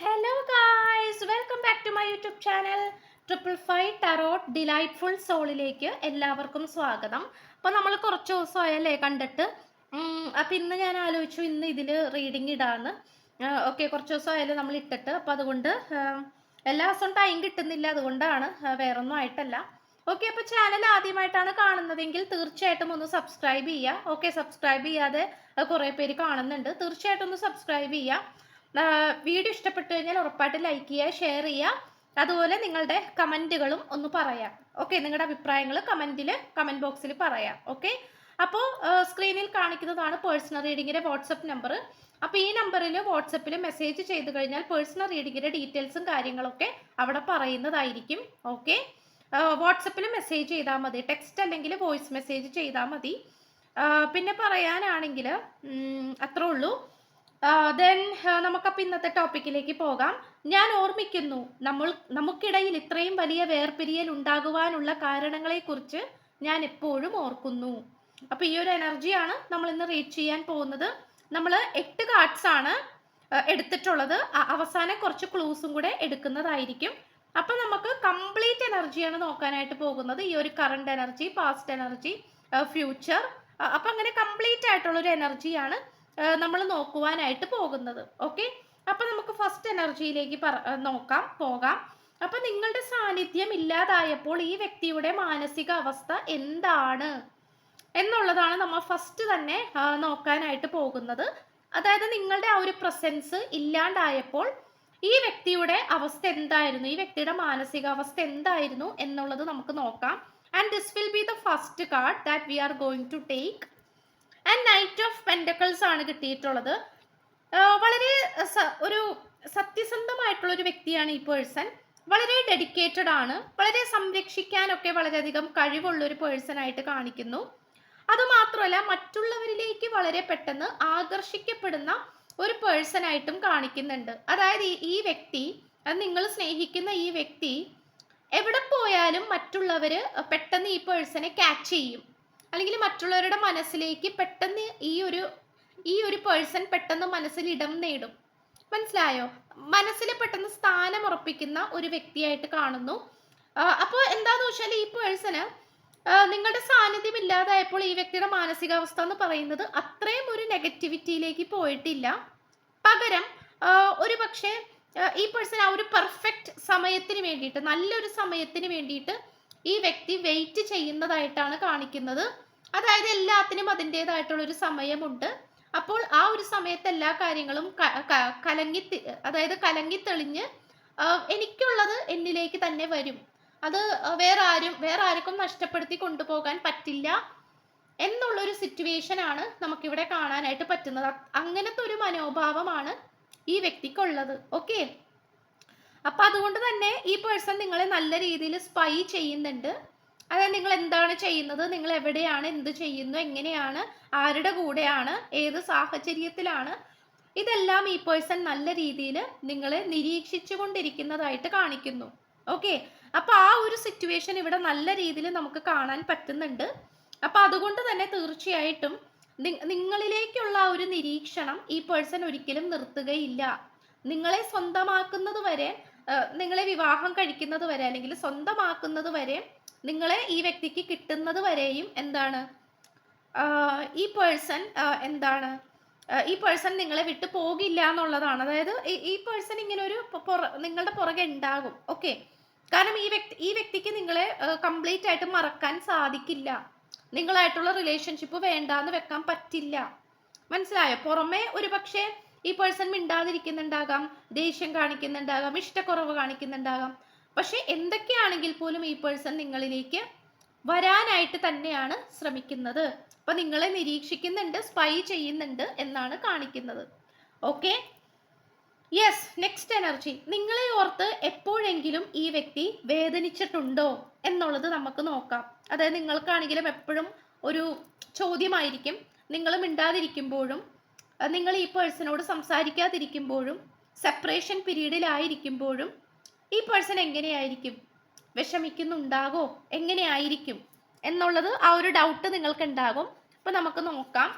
Hello guys, welcome back to my YouTube channel triple five tarot delightful സോളിലേക്ക് എല്ലാവർക്കും സ്വാഗതം. അപ്പോൾ നമ്മൾ കുറച്ച് ദിവസമായല്ലേ കണ്ടിട്ട്. അപ്പോൾ ഇന്ന് ഞാൻ ആലോചിച്ചു ഇന്ന് ഇതിൽ റീഡിങ് ഇടാന്ന്. ഓക്കെ, കുറച്ച് ദിവസമായാലും നമ്മൾ ഇട്ടിട്ട്. അപ്പോൾ അതുകൊണ്ട് എല്ലാ ദിവസവും ടൈം കിട്ടുന്നില്ല, അതുകൊണ്ടാണ്, വേറൊന്നും ആയിട്ടല്ല. ഓക്കെ, അപ്പോൾ ചാനൽ ആദ്യമായിട്ടാണ് കാണുന്നതെങ്കിൽ തീർച്ചയായിട്ടും ഒന്ന് സബ്സ്ക്രൈബ് ചെയ്യുക. ഓക്കെ, സബ്സ്ക്രൈബ് ചെയ്യാതെ കുറേ പേര് കാണുന്നുണ്ട്, തീർച്ചയായിട്ടും ഒന്ന് സബ്സ്ക്രൈബ് ചെയ്യുക. വീഡിയോ ഇഷ്ടപ്പെട്ടു കഴിഞ്ഞാൽ ഉറപ്പായിട്ട് ലൈക്ക് ചെയ്യുക, ഷെയർ ചെയ്യുക. അതുപോലെ നിങ്ങളുടെ കമൻറ്റുകളും ഒന്ന് പറയാം. ഓക്കെ, നിങ്ങളുടെ അഭിപ്രായങ്ങൾ കമൻറ്റ് ബോക്സിൽ പറയാം. ഓക്കെ, അപ്പോൾ സ്ക്രീനിൽ കാണിക്കുന്നതാണ് പേഴ്സണൽ റീഡിങ്ങിൻ്റെ വാട്സപ്പ് നമ്പർ. അപ്പോൾ ഈ നമ്പറിൽ വാട്സപ്പിൽ മെസ്സേജ് ചെയ്ത് കഴിഞ്ഞാൽ പേഴ്സണൽ റീഡിങ്ങിൻ്റെ ഡീറ്റെയിൽസും കാര്യങ്ങളൊക്കെ അവിടെ പറയുന്നതായിരിക്കും. ഓക്കെ, വാട്സപ്പിൽ മെസ്സേജ് ചെയ്താൽ മതി, ടെക്സ്റ്റ് അല്ലെങ്കിൽ വോയിസ് മെസ്സേജ് ചെയ്താൽ മതി. പിന്നെ പറയാനാണെങ്കിൽ അത്രേ ഉള്ളൂ. ദെൻ നമുക്കപ്പോൾ ഇന്നത്തെ ടോപ്പിക്കിലേക്ക് പോകാം. ഞാൻ ഓർമ്മിക്കുന്നു, നമുക്കിടയിൽ ഇത്രയും വലിയ വേർപിരിയൽ ഉണ്ടാകുവാനുള്ള കാരണങ്ങളെക്കുറിച്ച് ഞാൻ എപ്പോഴും ഓർക്കുന്നു. അപ്പോൾ ഈ ഒരു എനർജിയാണ് നമ്മൾ ഇന്ന് റീച്ച് ചെയ്യാൻ പോകുന്നത്. നമ്മൾ 8 കാർഡ്സ് ആണ് എടുത്തിട്ടുള്ളത്. അവസാനം കുറച്ച് ക്ലൂസും കൂടെ എടുക്കുന്നതായിരിക്കും. അപ്പം നമുക്ക് കംപ്ലീറ്റ് എനർജിയാണ് നോക്കാനായിട്ട് പോകുന്നത്. ഈ ഒരു current energy, past energy, future, അപ്പം അങ്ങനെ കംപ്ലീറ്റ് ആയിട്ടുള്ളൊരു എനർജിയാണ് നമ്മൾ നോക്കുവാനായിട്ട് പോകുന്നത്. ഓക്കെ, അപ്പം നമുക്ക് ഫസ്റ്റ് എനർജിയിലേക്ക് പോകാം. അപ്പം നിങ്ങളുടെ സാന്നിധ്യം ഇല്ലാതായപ്പോൾ ഈ വ്യക്തിയുടെ മാനസിക അവസ്ഥ എന്താണ് എന്നുള്ളതാണ് നമ്മൾ ഫസ്റ്റ് തന്നെ നോക്കാനായിട്ട് പോകുന്നത്. അതായത് നിങ്ങളുടെ ആ ഒരു പ്രസൻസ് ഇല്ലാണ്ടായപ്പോൾ ഈ വ്യക്തിയുടെ അവസ്ഥ എന്തായിരുന്നു, ഈ വ്യക്തിയുടെ മാനസികാവസ്ഥ എന്തായിരുന്നു എന്നുള്ളത് നമുക്ക് നോക്കാം. And this will be the first card that we are going to take. And knight of pentacles ആണ് കിട്ടിയിട്ടുള്ളത്. വളരെ ഒരു സത്യസന്ധമായിട്ടുള്ള ഒരു വ്യക്തിയാണ് ഈ പേഴ്സൺ. വളരെ ഡെഡിക്കേറ്റഡ് ആണ്, വളരെ സംരക്ഷിക്കാനൊക്കെ വളരെയധികം കഴിവുള്ള ഒരു പേഴ്സൺ ആയിട്ട് കാണിക്കുന്നു. അതുമാത്രമല്ല മറ്റുള്ളവരിലേക്ക് വളരെ പെട്ടെന്ന് ആകർഷിക്കപ്പെടുന്ന ഒരു പേഴ്സൺ ആയിട്ടും കാണിക്കുന്നുണ്ട്. അതായത് ഈ വ്യക്തി, നിങ്ങൾ സ്നേഹിക്കുന്ന ഈ വ്യക്തി എവിടെ പോയാലും മറ്റുള്ളവർ പെട്ടെന്ന് ഈ പേഴ്സണെ ക്യാച്ച് ചെയ്യും, അല്ലെങ്കിൽ മറ്റുള്ളവരുടെ മനസ്സിലേക്ക് പെട്ടെന്ന് ഈ ഒരു പേഴ്സൺ പെട്ടെന്ന് മനസ്സിൽ ഇടം നേടും. മനസ്സിലായോ? മനസ്സിൽ പെട്ടെന്ന് സ്ഥാനം ഉറപ്പിക്കുന്ന ഒരു വ്യക്തിയായിട്ട് കാണുന്നു. അപ്പോൾ എന്താന്ന് വെച്ചാൽ ഈ പേഴ്സണ് നിങ്ങളുടെ സാന്നിധ്യം ഇല്ലാതായപ്പോൾ ഈ വ്യക്തിയുടെ മാനസികാവസ്ഥ എന്ന് പറയുന്നത് അത്രയും ഒരു നെഗറ്റിവിറ്റിയിലേക്ക് പോയിട്ടില്ല. പകരം ഒരു പക്ഷേ ഈ പേഴ്സൺ ആ ഒരു പെർഫെക്റ്റ് സമയത്തിന് വേണ്ടിയിട്ട്, നല്ലൊരു സമയത്തിന് വേണ്ടിയിട്ട് ഈ വ്യക്തി വെയിറ്റ് ചെയ്യുന്നതായിട്ടാണ് കാണിക്കുന്നത്. അതായത് എല്ലാത്തിനും അതിൻ്റെതായിട്ടുള്ള ഒരു സമയമുണ്ട്. അപ്പോൾ ആ ഒരു സമയത്ത് എല്ലാ കാര്യങ്ങളും കലങ്ങി തെളിഞ്ഞ് എനിക്കുള്ളത് എന്നിലേക്ക് തന്നെ വരും. അത് വേറെ ആർക്കും നഷ്ടപ്പെടുത്തി കൊണ്ടുപോകാൻ പറ്റില്ല എന്നുള്ളൊരു സിറ്റുവേഷൻ ആണ് നമുക്കിവിടെ കാണാനായിട്ട് പറ്റുന്നത്. അങ്ങനത്തെ ഒരു മനോഭാവമാണ് ഈ വ്യക്തിക്കുള്ളത്. ഓക്കെ, അപ്പൊ അതുകൊണ്ട് തന്നെ ഈ പേഴ്സൺ നിങ്ങളെ നല്ല രീതിയിൽ സ്പൈ ചെയ്യുന്നുണ്ട്. അതായത് നിങ്ങൾ എന്താണ് ചെയ്യുന്നത്, നിങ്ങൾ എവിടെയാണ്, എന്ത് ചെയ്യുന്നു, എങ്ങനെയാണ്, ആരുടെ കൂടെയാണ്, ഏത് സാഹചര്യത്തിലാണ്, ഇതെല്ലാം ഈ പേഴ്സൺ നല്ല രീതിയിൽ നിങ്ങളെ നിരീക്ഷിച്ചു കൊണ്ടിരിക്കുന്നതായിട്ട് കാണിക്കുന്നു. ഓക്കെ, അപ്പൊ ആ ഒരു സിറ്റുവേഷൻ ഇവിടെ നല്ല രീതിയിൽ നമുക്ക് കാണാൻ പറ്റുന്നുണ്ട്. അപ്പൊ അതുകൊണ്ട് തന്നെ തീർച്ചയായിട്ടും നിങ്ങളിലേക്കുള്ള ആ ഒരു നിരീക്ഷണം ഈ പേഴ്സൺ ഒരിക്കലും നിർത്തുകയില്ല. നിങ്ങളെ സ്വന്തമാക്കുന്നത് വരെ, നിങ്ങളെ വിവാഹം കഴിക്കുന്നത് വരെ, അല്ലെങ്കിൽ സ്വന്തമാക്കുന്നത് വരെ, നിങ്ങളെ ഈ വ്യക്തിക്ക് കിട്ടുന്നത് വരെയും എന്താണ് ഈ പേഴ്സൺ നിങ്ങളെ വിട്ടു പോകില്ല എന്നുള്ളതാണ്. അതായത് ഈ പേഴ്സൺ ഇങ്ങനെ ഒരു നിങ്ങളുടെ പുറകെ ഉണ്ടാകും. ഓക്കെ, കാരണം ഈ വ്യക്തിക്ക് നിങ്ങളെ കംപ്ലീറ്റ് ആയിട്ട് മറക്കാൻ സാധിക്കില്ല. നിങ്ങളായിട്ടുള്ള റിലേഷൻഷിപ്പ് വേണ്ടാന്ന് വെക്കാൻ പറ്റില്ല. മനസ്സിലായോ? പുറമെ ഒരു പക്ഷേ ഈ പേഴ്സൺ മിണ്ടാതിരിക്കുന്നുണ്ടാകാം, ദേഷ്യം കാണിക്കുന്നുണ്ടാകാം, ഇഷ്ടക്കുറവ് കാണിക്കുന്നുണ്ടാകാം. പക്ഷെ എന്തൊക്കെയാണെങ്കിൽ പോലും ഈ പേഴ്സൺ നിങ്ങളിലേക്ക് വരാനായിട്ട് തന്നെയാണ് ശ്രമിക്കുന്നത്. അപ്പൊ നിങ്ങളെ നിരീക്ഷിക്കുന്നുണ്ട്, സ്പൈ ചെയ്യുന്നുണ്ട് എന്നാണ് കാണിക്കുന്നത്. Okay, yes. നെക്സ്റ്റ് എനർജി, നിങ്ങളെ ഓർത്ത് എപ്പോഴെങ്കിലും ഈ വ്യക്തി വേദനിച്ചിട്ടുണ്ടോ എന്നുള്ളത് നമുക്ക് നോക്കാം. അതായത് നിങ്ങൾക്കാണെങ്കിലും എപ്പോഴും ഒരു ചോദ്യമായിരിക്കും. നിങ്ങൾ മിണ്ടാതിരിക്കുമ്പോഴും, നിങ്ങൾ ഈ പേഴ്സണോട് സംസാരിക്കാതിരിക്കുമ്പോഴും, സെപ്പറേഷൻ പീരീഡിലായിരിക്കുമ്പോഴും ഈ പേഴ്സൺ എങ്ങനെയായിരിക്കും, വിഷമിക്കുന്നുണ്ടാകോ, എങ്ങനെയായിരിക്കും എന്നുള്ളത് ആ ഒരു ഡൗട്ട് നിങ്ങൾക്ക് ഉണ്ടാകും. അപ്പൊ നമുക്ക് നോക്കാം.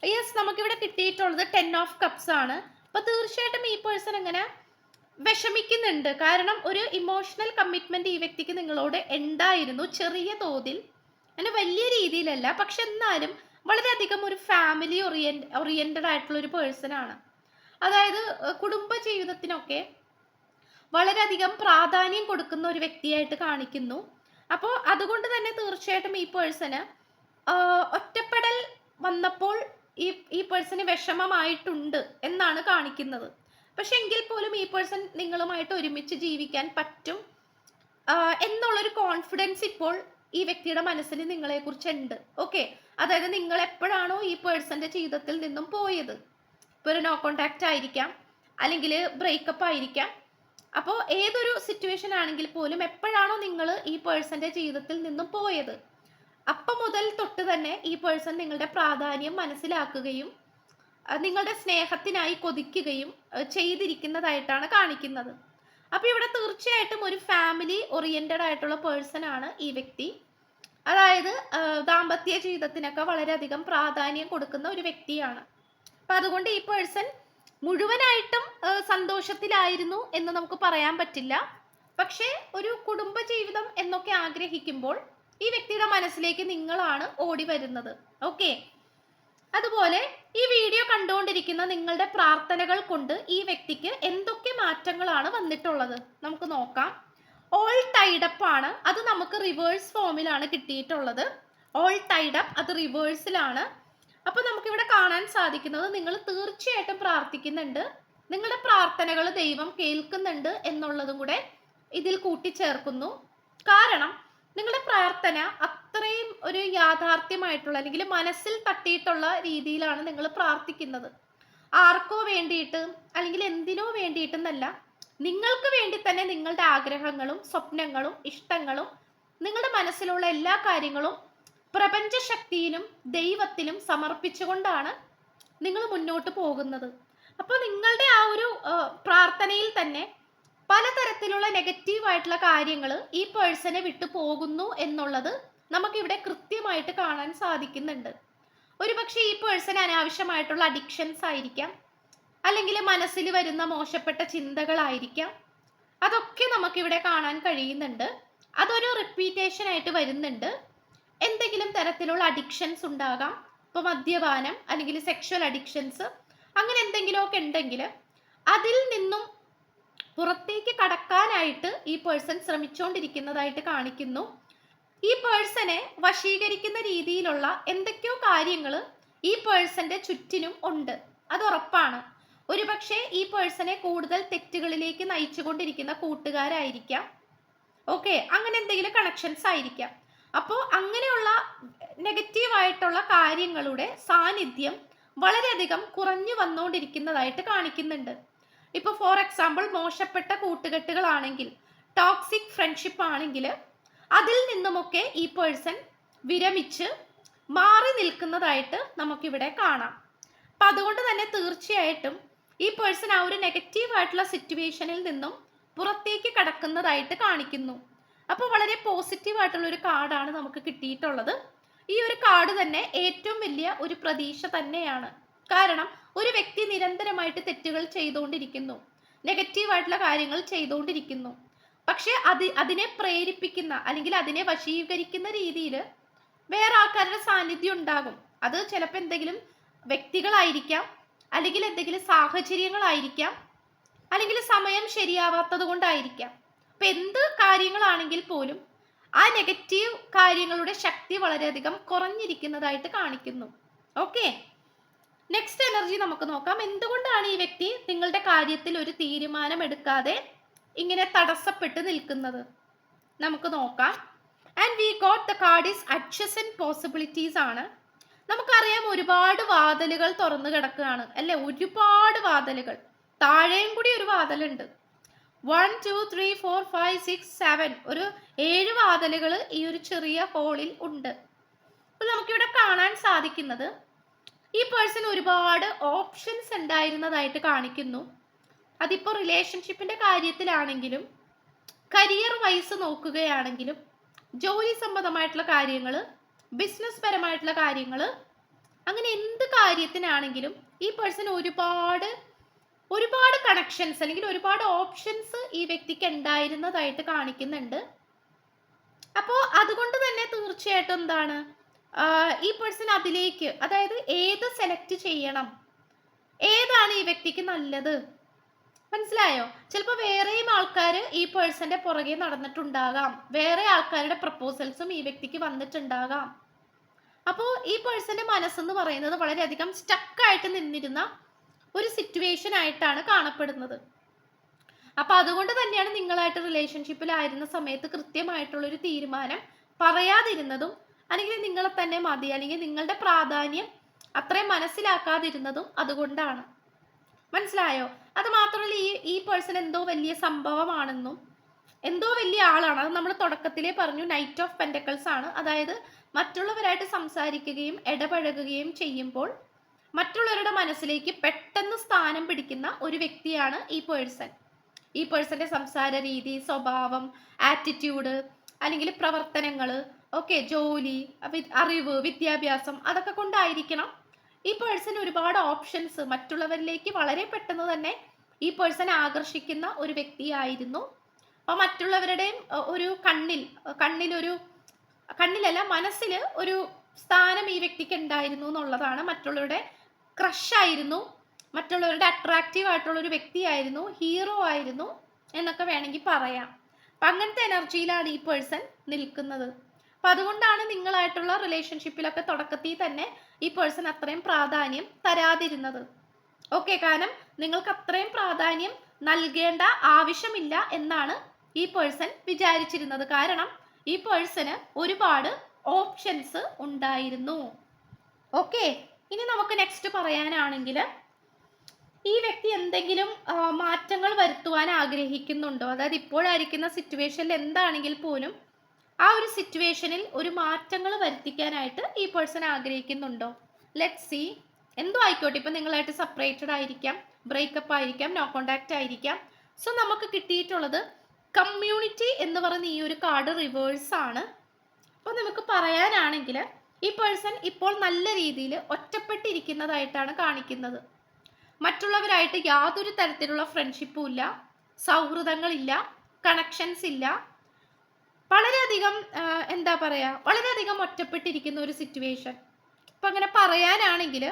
യെസ്, നമുക്കിവിടെ കിട്ടിയിട്ടുള്ളത് 10 ഓഫ് കപ്സ് ആണ്. അപ്പൊ തീർച്ചയായിട്ടും ഈ പേഴ്സൺ എങ്ങനെ വിഷമിക്കുന്നുണ്ട്. കാരണം ഒരു ഇമോഷണൽ കമ്മിറ്റ്മെന്റ് ഈ വ്യക്തിക്ക് നിങ്ങളോട് ഉണ്ടായിരുന്നു, ചെറിയ തോതിൽ, അങ്ങനെ വലിയ രീതിയിലല്ല. പക്ഷെ എന്നാലും വളരെയധികം ഒരു ഫാമിലി ഓറിയന്റഡ് ആയിട്ടുള്ള ഒരു പേഴ്സൺ ആണ്. അതായത് കുടുംബ ജീവിതത്തിനൊക്കെ വളരെയധികം പ്രാധാന്യം കൊടുക്കുന്ന ഒരു വ്യക്തിയായിട്ട് കാണിക്കുന്നു. അപ്പോൾ അതുകൊണ്ട് തന്നെ തീർച്ചയായിട്ടും ഈ പേഴ്സണ് ഒറ്റപ്പെടൽ വന്നപ്പോൾ ഈ ഈ പേഴ്സണ് വിഷമമായിട്ടുണ്ട് എന്നാണ് കാണിക്കുന്നത്. പക്ഷെ എങ്കിൽ പോലും ഈ പേഴ്സൺ നിങ്ങളുമായിട്ട് ഒരുമിച്ച് ജീവിക്കാൻ പറ്റും എന്നുള്ളൊരു കോൺഫിഡൻസ് ഇപ്പോൾ ഈ വ്യക്തിയുടെ മനസ്സിൽ നിങ്ങളെ കുറിച്ചുണ്ട്. ഓക്കെ, അതായത് നിങ്ങൾ എപ്പോഴാണോ ഈ പേഴ്സന്റെ ജീവിതത്തിൽ നിന്നും പോയത്, ഇപ്പോൾ ഒരു നോ കോണ്ടാക്ട് ആയിരിക്കാം, അല്ലെങ്കിൽ ബ്രേക്കപ്പ് ആയിരിക്കാം. അപ്പോൾ ഏതൊരു സിറ്റുവേഷൻ ആണെങ്കിൽ പോലും എപ്പോഴാണോ നിങ്ങൾ ഈ പേഴ്സന്റെ ജീവിതത്തിൽ നിന്നും പോയത്, അപ്പം മുതൽ തൊട്ട് തന്നെ ഈ പേഴ്സൺ നിങ്ങളുടെ പ്രാധാന്യം മനസ്സിലാക്കുകയും നിങ്ങളുടെ സ്നേഹത്തിനായി കൊതിക്കുകയും ചെയ്തിരിക്കുന്നതായിട്ടാണ് കാണിക്കുന്നത്. അപ്പോൾ ഇവിടെ തീർച്ചയായിട്ടും ഒരു ഫാമിലി ഓറിയന്റഡ് ആയിട്ടുള്ള പേഴ്സൺ ആണ് ഈ വ്യക്തി. അതായത് ദാമ്പത്യ ജീവിതത്തിനൊക്കെ വളരെയധികം പ്രാധാന്യം കൊടുക്കുന്ന ഒരു വ്യക്തിയാണ്. അപ്പം അതുകൊണ്ട് ഈ പേഴ്സൺ മുഴുവനായിട്ടും സന്തോഷത്തിലായിരുന്നു എന്ന് നമുക്ക് പറയാൻ പറ്റില്ല. പക്ഷേ ഒരു കുടുംബ ജീവിതം എന്നൊക്കെ ആഗ്രഹിക്കുമ്പോൾ ഈ വ്യക്തിയുടെ മനസ്സിലേക്ക് നിങ്ങളാണ് ഓടി വരുന്നത്. ഓക്കെ, അതുപോലെ ഈ വീഡിയോ കണ്ടുകൊണ്ടിരിക്കുന്ന നിങ്ങളുടെ പ്രാർത്ഥനകൾ കൊണ്ട് ഈ വ്യക്തിക്ക് എന്തൊക്കെ മാറ്റങ്ങളാണ് വന്നിട്ടുള്ളത് നമുക്ക് നോക്കാം. ഓൾ ടൈഡപ്പ് ആണ്, അത് നമുക്ക് റിവേഴ്സ് ഫോമിലാണ് കിട്ടിയിട്ടുള്ളത്. ഓൾ ടൈഡപ്പ് അത് റിവേഴ്സിലാണ്. അപ്പോൾ നമുക്കിവിടെ കാണാൻ സാധിക്കുന്നത് നിങ്ങൾ തീർച്ചയായിട്ടും പ്രാർത്ഥിക്കുന്നുണ്ട്, നിങ്ങളുടെ പ്രാർത്ഥനകൾ ദൈവം കേൾക്കുന്നുണ്ട് എന്നുള്ളതും കൂടെ ഇതിൽ കൂട്ടിച്ചേർക്കുന്നു. കാരണം നിങ്ങളുടെ പ്രാർത്ഥന അത്രയും ഒരു യാഥാർത്ഥ്യമായിട്ടുള്ള അല്ലെങ്കിൽ മനസ്സിൽ തട്ടിയിട്ടുള്ള രീതിയിലാണ് നിങ്ങൾ പ്രാർത്ഥിക്കുന്നത്. ആർക്കോ വേണ്ടിയിട്ട് അല്ലെങ്കിൽ എന്തിനോ വേണ്ടിയിട്ടെന്നല്ല, നിങ്ങൾക്ക് വേണ്ടി തന്നെ നിങ്ങളുടെ ആഗ്രഹങ്ങളും സ്വപ്നങ്ങളും ഇഷ്ടങ്ങളും നിങ്ങളുടെ മനസ്സിലുള്ള എല്ലാ കാര്യങ്ങളും പ്രപഞ്ചശക്തിയിലും ദൈവത്തിലും സമർപ്പിച്ചുകൊണ്ടാണ് നിങ്ങൾ മുന്നോട്ട് പോകുന്നത്. അപ്പോൾ നിങ്ങളുടെ ആ ഒരു പ്രാർത്ഥനയിൽ തന്നെ പലതരത്തിലുള്ള നെഗറ്റീവായിട്ടുള്ള കാര്യങ്ങൾ ഈ പേഴ്സണെ വിട്ടു പോകുന്നു എന്നുള്ളത് നമുക്കിവിടെ കൃത്യമായിട്ട് കാണാൻ സാധിക്കുന്നുണ്ട്. ഒരുപക്ഷെ ഈ പേഴ്സൺ അനാവശ്യമായിട്ടുള്ള അഡിക്ഷൻസ് ആയിരിക്കാം, അല്ലെങ്കിൽ മനസ്സിൽ വരുന്ന മോശപ്പെട്ട ചിന്തകളായിരിക്കാം. അതൊക്കെ നമുക്കിവിടെ കാണാൻ കഴിയുന്നുണ്ട്. അതൊരു റിപ്പീറ്റേഷൻ ആയിട്ട് വരുന്നുണ്ട്. എന്തെങ്കിലും തരത്തിലുള്ള അഡിക്ഷൻസ് ഉണ്ടാകാം. ഇപ്പോൾ മദ്യപാനം അല്ലെങ്കിൽ സെക്ഷൽ അഡിക്ഷൻസ് അങ്ങനെ എന്തെങ്കിലുമൊക്കെ ഉണ്ടെങ്കിൽ അതിൽ നിന്നും പുറത്തേക്ക് കടക്കാനായിട്ട് ഈ പേഴ്സൺ ശ്രമിച്ചുകൊണ്ടിരിക്കുന്നതായിട്ട് കാണിക്കുന്നു. ഈ പേഴ്സണെ വശീകരിക്കുന്ന രീതിയിലുള്ള എന്തൊക്കെയോ കാര്യങ്ങൾ ഈ പേഴ്സന്റെ ചുറ്റിനും ഉണ്ട്, അത് ഉറപ്പാണ്. ഒരുപക്ഷെ ഈ പേഴ്സണെ കൂടുതൽ തെറ്റുകളിലേക്ക് നയിച്ചുകൊണ്ടിരിക്കുന്ന കൂട്ടുകാരായിരിക്കാം. ഓക്കെ, അങ്ങനെ എന്തെങ്കിലും കണക്ഷൻസ് ആയിരിക്കാം. അപ്പോൾ അങ്ങനെയുള്ള നെഗറ്റീവായിട്ടുള്ള കാര്യങ്ങളുടെ സാന്നിധ്യം വളരെയധികം കുറഞ്ഞു വന്നുകൊണ്ടിരിക്കുന്നതായിട്ട് കാണിക്കുന്നുണ്ട്. ഇപ്പോൾ ഫോർ എക്സാമ്പിൾ മോശപ്പെട്ട കൂട്ടുകെട്ടുകളാണെങ്കിൽ, ടോക്സിക് ഫ്രണ്ട്ഷിപ്പ് ആണെങ്കിൽ അതിൽ നിന്നുമൊക്കെ ഈ പേഴ്സൺ വിരമിച്ച് മാറി നിൽക്കുന്നതായിട്ട് നമുക്കിവിടെ കാണാം. അപ്പം അതുകൊണ്ട് തന്നെ തീർച്ചയായിട്ടും ഈ പേഴ്സൺ ആ ഒരു നെഗറ്റീവായിട്ടുള്ള സിറ്റുവേഷനിൽ നിന്നും പുറത്തേക്ക് കടക്കുന്നതായിട്ട് കാണിക്കുന്നു. അപ്പോൾ വളരെ പോസിറ്റീവായിട്ടുള്ള ഒരു കാർഡാണ് നമുക്ക് കിട്ടിയിട്ടുള്ളത്. ഈ ഒരു കാർഡ് തന്നെ ഏറ്റവും വലിയ ഒരു പ്രതീക്ഷ തന്നെയാണ്. കാരണം ഒരു വ്യക്തി നിരന്തരമായിട്ട് തെറ്റുകൾ ചെയ്തുകൊണ്ടിരിക്കുന്നു, നെഗറ്റീവായിട്ടുള്ള കാര്യങ്ങൾ ചെയ്തുകൊണ്ടിരിക്കുന്നു. പക്ഷെ അതിനെ പ്രേരിപ്പിക്കുന്ന അല്ലെങ്കിൽ അതിനെ വശീകരിക്കുന്ന രീതിയിൽ വേറെ ആൾക്കാരുടെ സാന്നിധ്യം ഉണ്ടാകും. അത് ചിലപ്പോൾ എന്തെങ്കിലും വ്യക്തികളായിരിക്കാം, അല്ലെങ്കിൽ എന്തെങ്കിലും സാഹചര്യങ്ങളായിരിക്കാം, അല്ലെങ്കിൽ സമയം ശരിയാവാത്തത് കൊണ്ടായിരിക്കാം. അപ്പം എന്ത് കാര്യങ്ങളാണെങ്കിൽ പോലും ആ നെഗറ്റീവ് കാര്യങ്ങളുടെ ശക്തി വളരെയധികം കുറഞ്ഞിരിക്കുന്നതായിട്ട് കാണിക്കുന്നു. ഓക്കെ, നെക്സ്റ്റ് എനർജി നമുക്ക് നോക്കാം. എന്തുകൊണ്ടാണ് ഈ വ്യക്തി നിങ്ങളുടെ കാര്യത്തിൽ ഒരു തീരുമാനം എടുക്കാതെ ഇങ്ങനെ തടസ്സപ്പെട്ട് നിൽക്കുന്നത് നമുക്ക് നോക്കാം. And we got the card is adjacent possibilities ആണ്. നമുക്കറിയാം ഒരുപാട് വാതിലുകൾ തുറന്നു കിടക്കുകയാണ് അല്ലെ, ഒരുപാട് വാതിലുകൾ. താഴെയും കൂടി ഒരു വാതിലുണ്ട്. 1 2 3 4 5 6 7 ഒരു 7 വാതിലുകൾ ഈ ഒരു ചെറിയ ഹോളിൽ ഉണ്ട്. അപ്പോൾ നമുക്കിവിടെ കാണാൻ സാധിക്കുന്നത് ഈ പേഴ്സൺ ഒരുപാട് ഓപ്ഷൻസ് ഉണ്ടായിരുന്നതായിട്ട് കാണിക്കുന്നു. അതിപ്പോൾ റിലേഷൻഷിപ്പിന്റെ കാര്യത്തിലാണെങ്കിലും കരിയർ വൈസ് നോക്കുകയാണെങ്കിലും ജോലി സംബന്ധമായിട്ടുള്ള കാര്യങ്ങൾ, ബിസിനസ് പരമായിട്ടുള്ള കാര്യങ്ങൾ, അങ്ങനെ എന്ത് കാര്യത്തിനാണെങ്കിലും ഈ പേഴ്സൺ ഒരുപാട് ഒരുപാട് കണക്ഷൻസ് അല്ലെങ്കിൽ ഒരുപാട് ഓപ്ഷൻസ് ഈ വ്യക്തിക്ക് ഉണ്ടായിരുന്നതായിട്ട് കാണിക്കുന്നുണ്ട്. അപ്പോൾ അതുകൊണ്ട് തന്നെ തീർച്ചയായിട്ടും എന്താണ് ഈ പേഴ്സൺ അതിലേക്ക്, അതായത് ഏത് സെലക്ട് ചെയ്യണം, ഏതാണ് ഈ വ്യക്തിക്ക് നല്ലത്, മനസ്സിലായോ? ചിലപ്പോൾ വേറെയും ആൾക്കാർ ഈ പേഴ്സന്റെ പുറകെ നടന്നിട്ടുണ്ടാകാം, വേറെ ആൾക്കാരുടെ പ്രപ്പോസൽസും ഈ വ്യക്തിക്ക് വന്നിട്ടുണ്ടാകാം. അപ്പോൾ ഈ പേഴ്സന്റെ മനസ്സെന്ന് പറയുന്നത് വളരെയധികം സ്റ്റക്കായിട്ട് നിന്നിരുന്ന ഒരു സിറ്റുവേഷൻ ആയിട്ടാണ് കാണപ്പെടുന്നത്. അപ്പൊ അതുകൊണ്ട് തന്നെയാണ് നിങ്ങളായിട്ട് റിലേഷൻഷിപ്പിലായിരുന്ന സമയത്ത് കൃത്യമായിട്ടുള്ള ഒരു തീരുമാനം പറയാതിരുന്നതും, അല്ലെങ്കിൽ നിങ്ങളെ തന്നെ മതി, അല്ലെങ്കിൽ നിങ്ങളുടെ പ്രാധാന്യം അത്രയും മനസ്സിലാക്കാതിരുന്നതും അതുകൊണ്ടാണ്. മനസ്സിലായോ? അത് മാത്രമല്ല, ഈ പേഴ്സൺ എന്തോ വലിയ സംഭവമാണെന്നും എന്തോ വലിയ ആളാണ്. അത് നമ്മൾ തുടക്കത്തിലേ പറഞ്ഞു, നൈറ്റ് ഓഫ് പെന്റക്കിൾസ് ആണ്. അതായത് മറ്റുള്ളവരായിട്ട് സംസാരിക്കുകയും ഇടപഴകുകയും ചെയ്യുമ്പോൾ മറ്റുള്ളവരുടെ മനസ്സിലേക്ക് പെട്ടെന്ന് സ്ഥാനം പിടിക്കുന്ന ഒരു വ്യക്തിയാണ് ഈ പേഴ്സൺ. ഈ പേഴ്സന്റെ സംസാര രീതി, സ്വഭാവം, ആറ്റിറ്റ്യൂഡ്, അല്ലെങ്കിൽ പ്രവർത്തനങ്ങൾ, ഓക്കെ, ജോലി, അറിവ്, വിദ്യാഭ്യാസം, അതൊക്കെ കൊണ്ടായിരിക്കണം ഈ പേഴ്സൺ ഒരുപാട് ഓപ്ഷൻസ് മറ്റുള്ളവരിലേക്ക് വളരെ പെട്ടെന്ന് തന്നെ ഈ പേഴ്സൺ ആകർഷിക്കുന്ന ഒരു വ്യക്തിയായിരുന്നു. അപ്പൊ മറ്റുള്ളവരുടെയും ഒരു കണ്ണിലല്ല, മനസ്സിൽ ഒരു സ്ഥാനം ഈ വ്യക്തിക്ക് ഉണ്ടായിരുന്നു എന്നുള്ളതാണ്. മറ്റുള്ളവരുടെ ക്രഷായിരുന്നു, മറ്റുള്ളവരുടെ അട്രാക്റ്റീവ് ആയിട്ടുള്ള ഒരു വ്യക്തിയായിരുന്നു, ഹീറോ ആയിരുന്നു എന്നൊക്കെ വേണമെങ്കിൽ പറയാം. അപ്പം അങ്ങനത്തെ എനർജിയിലാണ് ഈ പേഴ്സൺ നിൽക്കുന്നത്. അപ്പം അതുകൊണ്ടാണ് നിങ്ങളായിട്ടുള്ള റിലേഷൻഷിപ്പിലൊക്കെ തുടക്കത്തിൽ തന്നെ ഈ പേഴ്സൺ അത്രയും പ്രാധാന്യം തരാതിരുന്നത്. ഓക്കെ, കാരണം നിങ്ങൾക്ക് അത്രയും പ്രാധാന്യം നൽകേണ്ട ആവശ്യമില്ല എന്നാണ് ഈ പേഴ്സൺ വിചാരിച്ചിരുന്നത്. കാരണം ഈ പേഴ്സണ് ഒരുപാട് ഓപ്ഷൻസ് ഉണ്ടായിരുന്നു. ഓക്കെ, ഇനി നമുക്ക് നെക്സ്റ്റ് പറയാനാണെങ്കിൽ, ഈ വ്യക്തി എന്തെങ്കിലും മാറ്റങ്ങൾ വരുത്തുവാൻ ആഗ്രഹിക്കുന്നുണ്ടോ? അതായത് ഇപ്പോഴായിരിക്കുന്ന സിറ്റുവേഷനിൽ എന്താണെങ്കിൽ പോലും ആ ഒരു സിറ്റുവേഷനിൽ ഒരു മാറ്റങ്ങൾ വരുത്തിക്കാനായിട്ട് ഈ പേഴ്സൺ ആഗ്രഹിക്കുന്നുണ്ടോ? Let see. എന്തോ ആയിക്കോട്ടെ, ഇപ്പം നിങ്ങളായിട്ട് സെപ്പറേറ്റഡ് ആയിരിക്കാം, ബ്രേക്കപ്പ് ആയിരിക്കാം, നോ കോണ്ടാക്ട് ആയിരിക്കാം. സോ നമുക്ക് കിട്ടിയിട്ടുള്ളത് കമ്മ്യൂണിറ്റി എന്ന് പറയുന്ന ഈ ഒരു കാർഡ് റിവേഴ്സ് ആണ്. അപ്പോൾ നമുക്ക് പറയാനാണെങ്കിൽ ഈ പേഴ്സൺ ഇപ്പോൾ നല്ല രീതിയിൽ ഒറ്റപ്പെട്ടിരിക്കുന്നതായിട്ടാണ് കാണിക്കുന്നത്. മറ്റുള്ളവരായിട്ട് യാതൊരു തരത്തിലുള്ള ഫ്രണ്ട്ഷിപ്പും ഇല്ല, സൗഹൃദങ്ങളില്ല, കണക്ഷൻസ് ഇല്ല. വളരെയധികം എന്താ പറയുക, വളരെയധികം ഒറ്റപ്പെട്ടിരിക്കുന്ന ഒരു സിറ്റുവേഷൻ. അപ്പം അങ്ങനെ പറയാനാണെങ്കിൽ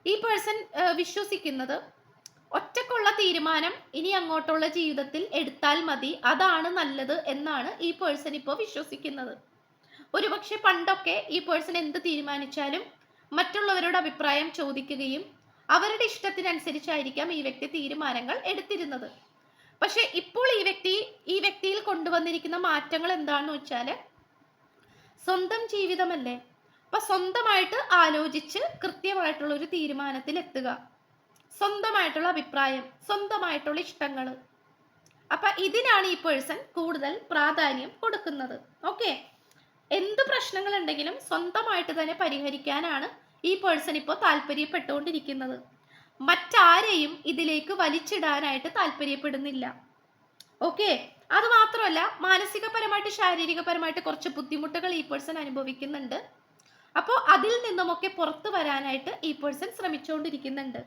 ഈ പേഴ്സൺ വിശ്വസിക്കുന്നത് ഒറ്റക്കുള്ള തീരുമാനം ഇനി അങ്ങോട്ടുള്ള ജീവിതത്തിൽ എടുത്താൽ മതി, അതാണ് നല്ലത് എന്നാണ് ഈ പേഴ്സൺ ഇപ്പോൾ വിശ്വസിക്കുന്നത്. ഒരുപക്ഷെ പണ്ടൊക്കെ ഈ പേഴ്സൺ എന്ത് തീരുമാനിച്ചാലും മറ്റുള്ളവരുടെ അഭിപ്രായം ചോദിക്കുകയും അവരുടെ ഇഷ്ടത്തിനനുസരിച്ചായിരിക്കാം ഈ വ്യക്തി തീരുമാനങ്ങൾ എടുത്തിരുന്നത്. പക്ഷെ ഇപ്പോൾ ഈ വ്യക്തിയിൽ കൊണ്ടുവന്നിരിക്കുന്ന മാറ്റങ്ങൾ എന്താണെന്ന് വെച്ചാൽ, സ്വന്തം ജീവിതമല്ലേ, അപ്പൊ സ്വന്തമായിട്ട് ആലോചിച്ച് കൃത്യമായിട്ടുള്ള ഒരു തീരുമാനത്തിൽ എത്തുക, സ്വന്തമായിട്ടുള്ള അഭിപ്രായം, സ്വന്തമായിട്ടുള്ള ഇഷ്ടങ്ങൾ. അപ്പൊ ഇതിനാണ് ഈ പേഴ്സൺ കൂടുതൽ പ്രാധാന്യം കൊടുക്കുന്നത്. ഓക്കെ, എന്ത് പ്രശ്നങ്ങൾ ഉണ്ടെങ്കിലും സ്വന്തമായിട്ട് തന്നെ പരിഹരിക്കാനാണ് ഈ പേഴ്സൺ ഇപ്പോൾ താല്പര്യപ്പെട്ടുകൊണ്ടിരിക്കുന്നത്. മറ്റാരെയും ഇതിലേക്ക് വലിച്ചിടാനായിട്ട് താല്പര്യപ്പെടുന്നില്ല. ഓക്കെ, അത് മാത്രമല്ല, മാനസികപരമായിട്ട് ശാരീരികപരമായിട്ട് കുറച്ച് ബുദ്ധിമുട്ടുകൾ ഈ പേഴ്സൺ അനുഭവിക്കുന്നുണ്ട്. അപ്പോൾ അതിൽ നിന്നുമൊക്കെ പുറത്തു വരാനായിട്ട് ഈ പേഴ്സൺ ശ്രമിച്ചുകൊണ്ടിരിക്കുന്നുണ്ട്.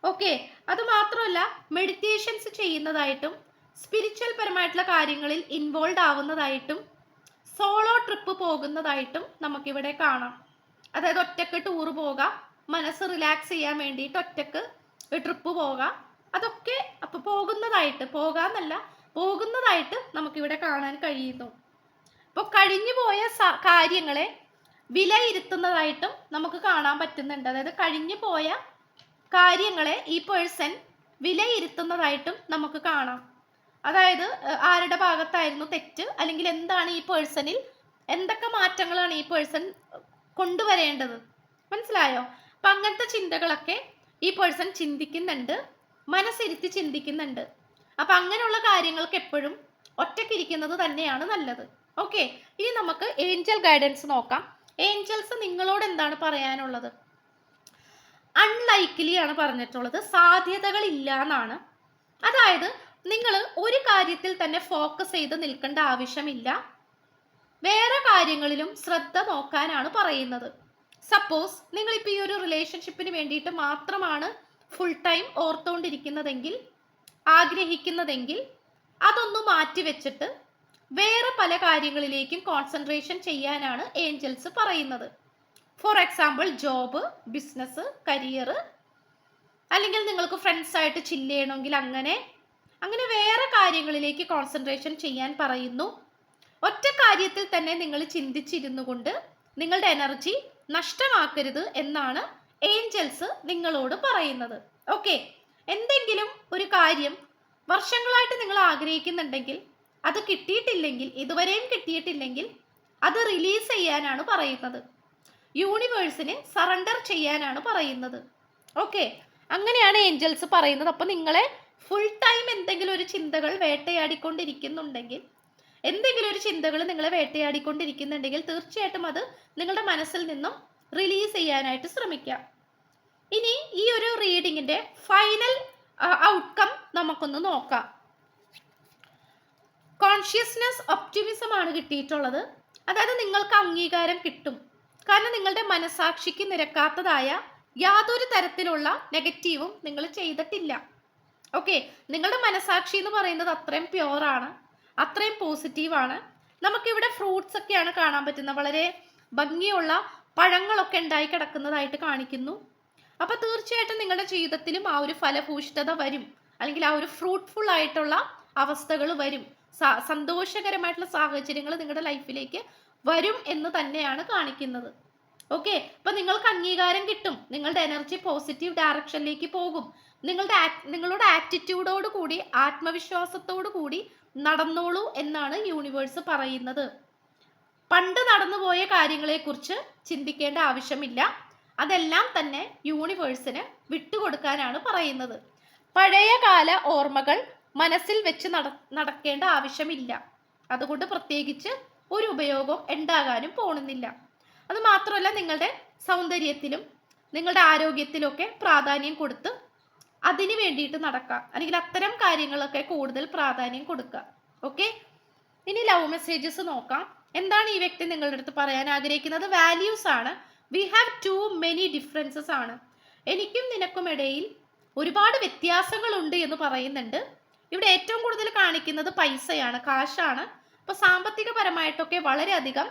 ഓക്കെ, അത് മാത്രമല്ല, മെഡിറ്റേഷൻസ് ചെയ്യുന്നതായിട്ടും സ്പിരിച്വൽ പരമായിട്ടുള്ള കാര്യങ്ങളിൽ ഇൻവോൾവ് ആവുന്നതായിട്ടും സോളോ ട്രിപ്പ് പോകുന്നതായിട്ടും നമുക്കിവിടെ കാണാം. അതായത് ഒറ്റക്ക് ടൂർ പോകാം, മനസ്സ് റിലാക്സ് ചെയ്യാൻ വേണ്ടിയിട്ട് ഒറ്റക്ക് ട്രിപ്പ് പോകാം, അതൊക്കെ അപ്പോൾ പോകുന്നതായിട്ട് നമുക്കിവിടെ കാണാൻ കഴിയുന്നു. അപ്പോൾ കഴിഞ്ഞു പോയ കാര്യങ്ങളെ വിലയിരുത്തുന്നതായിട്ടും നമുക്ക് കാണാൻ പറ്റുന്നുണ്ട്. അതായത് കഴിഞ്ഞു പോയ കാര്യങ്ങളെ ഈ പേഴ്സൺ വിലയിരുത്തുന്നതായിട്ടും നമുക്ക് കാണാം. അതായത് ആരുടെ ഭാഗത്തായിരുന്നു തെറ്റ്, അല്ലെങ്കിൽ എന്താണ് ഈ പേഴ്സണിൽ, എന്തൊക്കെ മാറ്റങ്ങളാണ് ഈ പേഴ്സൺ കൊണ്ടുവരേണ്ടത്, മനസ്സിലായോ? അപ്പം അങ്ങനത്തെ ചിന്തകളൊക്കെ ഈ പേഴ്സൺ ചിന്തിക്കുന്നുണ്ട്, മനസ്സിരുത്തി ചിന്തിക്കുന്നുണ്ട്. അപ്പം അങ്ങനെയുള്ള കാര്യങ്ങൾക്ക് എപ്പോഴും ഒറ്റയ്ക്കിരിക്കുന്നത് തന്നെയാണ് നല്ലത്. ഓക്കെ, ഇനി നമുക്ക് ഏഞ്ചൽ ഗൈഡൻസ് നോക്കാം. ഏഞ്ചൽസ് നിങ്ങളോട് എന്താണ് പറയാനുള്ളത്? അൺലൈക്ലി ആണ് പറഞ്ഞിട്ടുള്ളത്, സാധ്യതകളില്ല എന്നാണ്. അതായത് നിങ്ങൾ ഒരു കാര്യത്തിൽ തന്നെ ഫോക്കസ് ചെയ്ത് നിൽക്കേണ്ട ആവശ്യമില്ല, വേറെ കാര്യങ്ങളിലും ശ്രദ്ധ നോക്കാനാണ് പറയുന്നത്. സപ്പോസ് നിങ്ങളിപ്പോൾ ഈ ഒരു റിലേഷൻഷിപ്പിന് വേണ്ടിയിട്ട് മാത്രമാണ് ഫുൾ ടൈം ഓർത്തുകൊണ്ടിരിക്കുന്നതെങ്കിൽ, ആഗ്രഹിക്കുന്നതെങ്കിൽ അതൊന്ന് മാറ്റിവെച്ചിട്ട് വേറെ പല കാര്യങ്ങളിലേക്കും കോൺസെൻട്രേഷൻ ചെയ്യാനാണ് ഏഞ്ചൽസ് പറയുന്നത്. For example job, business, career, അല്ലെങ്കിൽ നിങ്ങൾക്ക് ഫ്രണ്ട്സ് ആയിട്ട് ചില്ല് ചെയ്യണമെങ്കിൽ അങ്ങനെ വേറെ കാര്യങ്ങളിലേക്ക് കോൺസെൻട്രേഷൻ ചെയ്യാൻ പറയുന്നു. ഒറ്റ കാര്യത്തിൽ തന്നെ നിങ്ങൾ ചിന്തിച്ചിരുന്നു കൊണ്ട് നിങ്ങളുടെ എനർജി നഷ്ടമാക്കരുത് എന്നാണ് ഏഞ്ചൽസ് നിങ്ങളോട് പറയുന്നത്. ഓക്കെ, എന്തെങ്കിലും ഒരു കാര്യം വർഷങ്ങളായിട്ട് നിങ്ങൾ ആഗ്രഹിക്കുന്നുണ്ടെങ്കിൽ, അത് കിട്ടിയിട്ടില്ലെങ്കിൽ, ഇതുവരെയും കിട്ടിയിട്ടില്ലെങ്കിൽ, അത് റിലീസ് ചെയ്യാനാണ് പറയുന്നത്. യൂണിവേഴ്സിന് സറണ്ടർ ചെയ്യാനാണ് പറയുന്നത്. ഓക്കെ, അങ്ങനെയാണ് ഏഞ്ചൽസ് പറയുന്നത്. അപ്പം നിങ്ങളെ ഫുൾ ടൈം എന്തെങ്കിലും ഒരു ചിന്തകൾ വേട്ടയാടിക്കൊണ്ടിരിക്കുന്നുണ്ടെങ്കിൽ, എന്തെങ്കിലും ഒരു ചിന്തകൾ നിങ്ങളെ വേട്ടയാടിക്കൊണ്ടിരിക്കുന്നുണ്ടെങ്കിൽ തീർച്ചയായിട്ടും അത് നിങ്ങളുടെ മനസ്സിൽ നിന്നും റിലീസ് ചെയ്യാനായിട്ട് ശ്രമിക്കാം. ഇനി ഈ ഒരു റീഡിങ്ങിന്റെ ഫൈനൽ ഔട്ട്കം നമുക്കൊന്ന് നോക്കാം. കോൺഷ്യസ്നെസ് ഒപ്റ്റിമിസം ആണ് കിട്ടിയിട്ടുള്ളത്. അതായത് നിങ്ങൾക്ക് അംഗീകാരം കിട്ടും. കാരണം നിങ്ങളുടെ മനസാക്ഷിക്ക് നിരക്കാത്തതായ യാതൊരു തരത്തിലുള്ള നെഗറ്റീവും നിങ്ങൾ ചെയ്തിട്ടില്ല. ഓക്കെ, നിങ്ങളുടെ മനസാക്ഷി എന്ന് പറയുന്നത് അത്രയും പ്യുവറാണ്, അത്രയും പോസിറ്റീവാണ്. നമുക്കിവിടെ ഫ്രൂട്ട്സ് ഒക്കെയാണ് കാണാൻ പറ്റുന്നത്. വളരെ ഭംഗിയുള്ള പഴങ്ങളൊക്കെ ഉണ്ടായി കിടക്കുന്നതായിട്ട് കാണിക്കുന്നു. അപ്പോൾ തീർച്ചയായിട്ടും നിങ്ങളുടെ ജീവിതത്തിലും ആ ഒരു ഫലഭൂഷ്ഠത വരും, അല്ലെങ്കിൽ ആ ഒരു ഫ്രൂട്ട്ഫുൾ ആയിട്ടുള്ള അവസ്ഥകൾ വരും, സന്തോഷകരമായിട്ടുള്ള സാഹചര്യങ്ങൾ നിങ്ങളുടെ ലൈഫിലേക്ക് വരും എന്ന് തന്നെയാണ് കാണിക്കുന്നത്. ഓക്കെ, അപ്പൊ നിങ്ങൾക്ക് അംഗീകാരം കിട്ടും, നിങ്ങളുടെ എനർജി പോസിറ്റീവ് ഡയറക്ഷനിലേക്ക് പോകും. നിങ്ങളുടെ ആറ്റിറ്റ്യൂഡോട് കൂടി, ആത്മവിശ്വാസത്തോടു കൂടി നടന്നോളൂ എന്നാണ് യൂണിവേഴ്സ് പറയുന്നത്. പണ്ട് നടന്നുപോയ കാര്യങ്ങളെക്കുറിച്ച് ചിന്തിക്കേണ്ട ആവശ്യമില്ല. അതെല്ലാം തന്നെ യൂണിവേഴ്സിന് വിട്ടുകൊടുക്കാനാണ് പറയുന്നത്. പഴയകാല ഓർമ്മകൾ മനസ്സിൽ വെച്ച് നടക്കേണ്ട ആവശ്യമില്ല. അതുകൊണ്ട് പ്രത്യേകിച്ച് ഒരു ഉപയോഗം ഉണ്ടാകാനും പോകുന്നില്ല. അത് മാത്രമല്ല, നിങ്ങളുടെ സൗന്ദര്യത്തിലും നിങ്ങളുടെ ആരോഗ്യത്തിലൊക്കെ പ്രാധാന്യം കൊടുത്ത് അതിന് വേണ്ടിയിട്ട് നടക്കുക, അല്ലെങ്കിൽ അത്തരം കാര്യങ്ങളൊക്കെ കൂടുതൽ പ്രാധാന്യം കൊടുക്കുക. ഓക്കെ, ഇനി ലവ് മെസ്സേജസ് നോക്കാം. എന്താണ് ഈ വ്യക്തി നിങ്ങളുടെ അടുത്ത് പറയാൻ ആഗ്രഹിക്കുന്നത്? വാല്യൂസ് ആണ്. We have too many differences ആണ്. എനിക്കും നിനക്കും ഇടയിൽ ഒരുപാട് വ്യത്യാസങ്ങളുണ്ട് എന്ന് പറയുന്നുണ്ട്. ഇവിടെ ഏറ്റവും കൂടുതൽ കാണിക്കുന്നത് പൈസയാണ്, കാശാണ്. അപ്പോൾ സാമ്പത്തികപരമായിട്ടൊക്കെ വളരെയധികം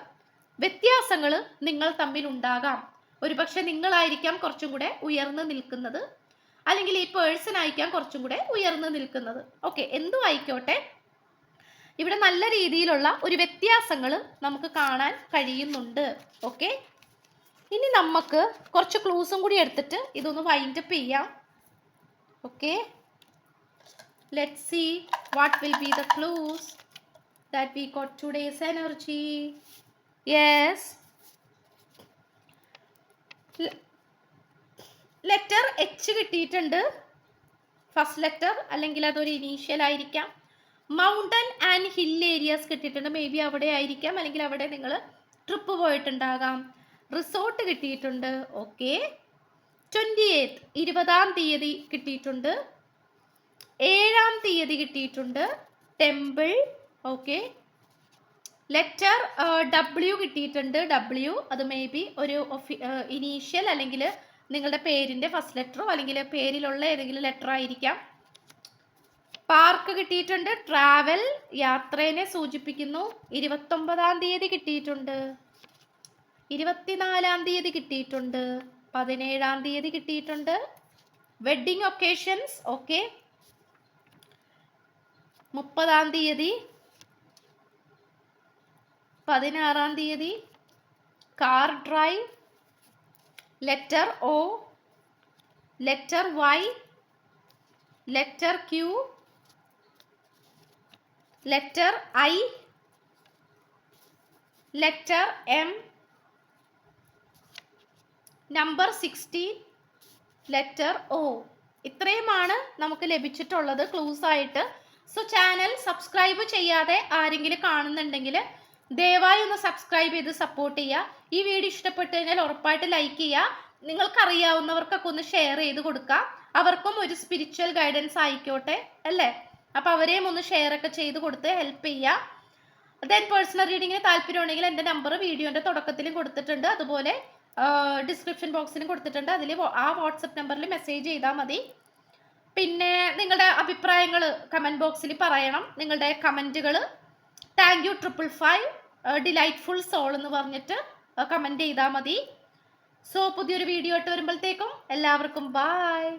വ്യത്യാസങ്ങൾ നിങ്ങൾ തമ്മിൽ ഉണ്ടാകാം. ഒരുപക്ഷെ നിങ്ങളായിരിക്കാം കുറച്ചും കൂടെ ഉയർന്നു നിൽക്കുന്നത്, അല്ലെങ്കിൽ ഈ പേഴ്സൺ ആയിരിക്കാം കുറച്ചും കൂടെ ഉയർന്നു നിൽക്കുന്നത്. ഓക്കെ, എന്തും ആയിക്കോട്ടെ, ഇവിടെ നല്ല രീതിയിലുള്ള ഒരു വ്യത്യാസങ്ങൾ നമുക്ക് കാണാൻ കഴിയുന്നുണ്ട്. ഓക്കെ, ഇനി നമുക്ക് കുറച്ച് ക്ലൂസും കൂടി എടുത്തിട്ട് ഇതൊന്ന് വൈൻഡപ്പ് ചെയ്യാം. Okay, let's see what will be the clues that we got today's energy. Yes, letter H കിട്ടിയിട്ടുണ്ട്, ഫസ്റ്റ് ലെറ്റർ, അല്ലെങ്കിൽ അതൊരു ഇനീഷ്യൽ ആയിരിക്കാം. മൗണ്ടൻ ആൻഡ് ഹിൽ ഏരിയാസ് കിട്ടിയിട്ടുണ്ട്, മേ ബി അവിടെ ആയിരിക്കാം, അല്ലെങ്കിൽ അവിടെ നിങ്ങൾ ട്രിപ്പ് പോയിട്ടുണ്ടാകാം. റിസോർട്ട് കിട്ടിയിട്ടുണ്ട്. ഓക്കെ, 28 20-ാം തീയതി കിട്ടിയിട്ടുണ്ട്, 7-ാം തീയതി കിട്ടിയിട്ടുണ്ട്, ടെമ്പിൾ. ഓക്കെ, ലെറ്റർ ഡബ്ല്യു കിട്ടിയിട്ടുണ്ട്. ഡബ്ല്യു അത് മേ ബി ഒരു ഇനീഷ്യൽ, അല്ലെങ്കിൽ നിങ്ങളുടെ പേരിൻ്റെ ഫസ്റ്റ് ലെറ്ററോ അല്ലെങ്കിൽ പേരിലുള്ള ഏതെങ്കിലും ലെറ്റർ ആയിരിക്കാം. പാർക്ക് കിട്ടിയിട്ടുണ്ട്, ട്രാവൽ യാത്രേനെ സൂചിപ്പിക്കുന്നു. 29-ാം തീയതി കിട്ടിയിട്ടുണ്ട്, 24-ാം തീയതി കിട്ടിയിട്ടുണ്ട്, 17-ാം തീയതി കിട്ടിയിട്ടുണ്ട്, വെഡ്ഡിങ് ഒക്കേഷൻസ്. ഓക്കെ, 30-ാം തീയതി, 16-ാം തീയതി, car drive, letter O, letter Y, letter Q, letter I, letter M, number 16, letter O. ഇത്രയുമാണ് നമുക്ക് ലഭിച്ചിട്ടുള്ളത് ക്ലൂസ് ആയിട്ട്. സോ ചാനൽ സബ്സ്ക്രൈബ് ചെയ്യാതെ ആരെങ്കിലും കാണുന്നുണ്ടെങ്കിൽ ദയവായി ഒന്ന് സബ്സ്ക്രൈബ് ചെയ്ത് സപ്പോർട്ട് ചെയ്യുക. ഈ വീഡിയോ ഇഷ്ടപ്പെട്ടു കഴിഞ്ഞാൽ ഉറപ്പായിട്ട് ലൈക്ക് ചെയ്യുക. നിങ്ങൾക്കറിയാവുന്നവർക്കൊക്കെ ഒന്ന് ഷെയർ ചെയ്ത് കൊടുക്കുക. അവർക്കും ഒരു സ്പിരിച്വൽ ഗൈഡൻസ് ആയിക്കോട്ടെ അല്ലേ? അപ്പോൾ അവരെയും ഒന്ന് ഷെയർ ഒക്കെ ചെയ്ത് കൊടുത്ത് ഹെൽപ്പ് ചെയ്യുക. ദെൻ പേഴ്സണൽ റീഡിങ്ങിന് താല്പര്യമുണ്ടെങ്കിൽ എൻ്റെ നമ്പർ വീഡിയോൻ്റെ തുടക്കത്തിലും കൊടുത്തിട്ടുണ്ട്. അതുപോലെ ഡിസ്ക്രിപ്ഷൻ ബോക്സിലും കൊടുത്തിട്ടുണ്ട്. അതിൽ ആ വാട്സപ്പ് നമ്പറിൽ മെസ്സേജ് ചെയ്താൽ മതി. പിന്നെ നിങ്ങളുടെ അഭിപ്രായങ്ങൾ കമൻറ്റ് ബോക്സിൽ പറയണം. നിങ്ങളുടെ കമൻറ്റുകൾ താങ്ക് യു 555 ഡിലൈറ്റ്ഫുൾ സോൾ എന്ന് പറഞ്ഞിട്ട് കമൻറ്റ് ചെയ്താൽ മതി. സോ പുതിയൊരു വീഡിയോ ആയിട്ട് വരുമ്പോഴത്തേക്കും എല്ലാവർക്കും ബായ്.